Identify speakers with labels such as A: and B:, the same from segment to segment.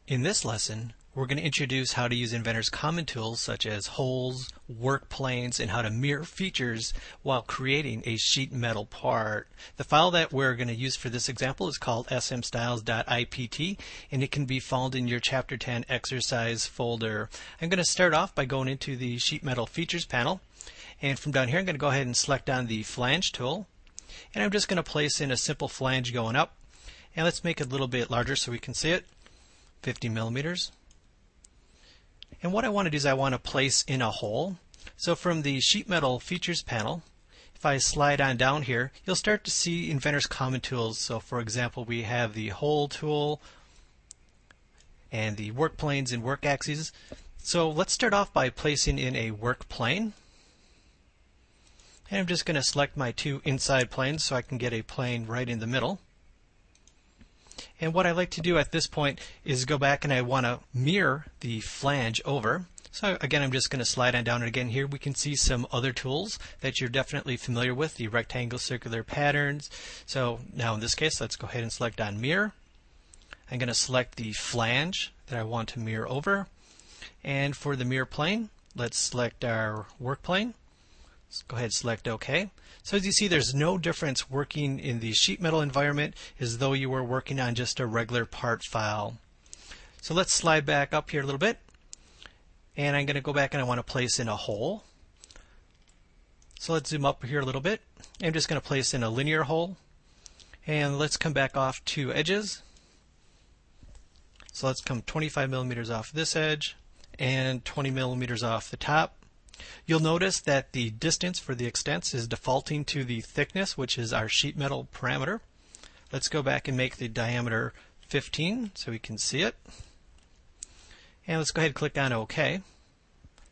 A: In this lesson, we're going to introduce how to use Inventor's common tools such as holes, work planes, and how to mirror features while creating a sheet metal part. The file that we're going to use for this example is called smstyles.ipt, and it can be found in your Chapter 10 exercise folder. I'm going to start off by going into the sheet metal features panel, and from down here I'm going to go ahead and select on the Flange Tool, and I'm just going to place in a simple flange going up, and let's make it a little bit larger so we can see it. 50 millimeters. And what I want to do is I want to place in a hole. So from the sheet metal features panel, if I slide on down here, you'll start to see Inventor's common tools. So for example, we have the hole tool and the work planes and work axes. So let's start off by placing in a work plane. And I'm just going to select my two inside planes so I can get a plane right in the middle. And what I like to do at this point is go back and I want to mirror the flange over. So again, I'm just going to slide on down, and again here we can see some other tools that you're definitely familiar with, the rectangle, circular patterns. So now in this case, let's go ahead and select on mirror. I'm going to select the flange that I want to mirror over. And for the mirror plane, let's select our work plane. Let's go ahead and select OK. So as you see, there's no difference working in the sheet metal environment as though you were working on just a regular part file. So let's slide back up here a little bit, and I'm going to go back and I want to place in a hole. So let's zoom up here a little bit. I'm just going to place in a linear hole, and let's come back off two edges. So let's come 25 millimeters off this edge and 20 millimeters off the top. You'll notice that the distance for the extents is defaulting to the thickness, which is our sheet metal parameter. Let's go back and make the diameter 15 so we can see it. And let's go ahead and click on OK.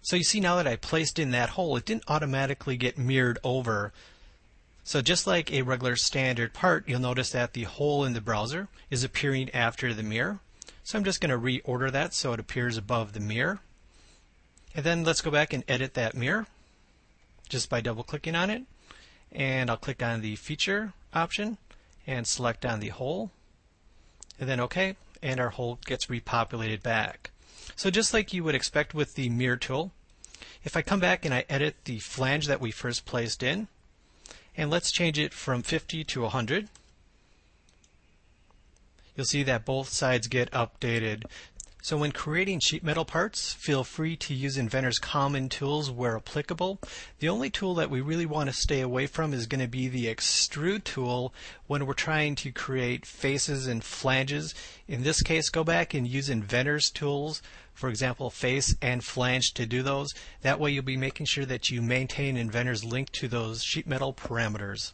A: So you see now that I placed in that hole, it didn't automatically get mirrored over. So just like a regular standard part, you'll notice that the hole in the browser is appearing after the mirror. So I'm just going to reorder that so it appears above the mirror. And then let's go back and edit that mirror just by double clicking on it. And I'll click on the feature option and select on the hole. And then OK, and our hole gets repopulated back. So just like you would expect with the mirror tool, if I come back and I edit the flange that we first placed in, and let's change it from 50 to 100, you'll see that both sides get updated. So when creating sheet metal parts, feel free to use Inventor's common tools where applicable. The only tool that we really want to stay away from is going to be the extrude tool when we're trying to create faces and flanges. In this case, go back and use Inventor's tools, for example, face and flange, to do those. That way you'll be making sure that you maintain Inventor's link to those sheet metal parameters.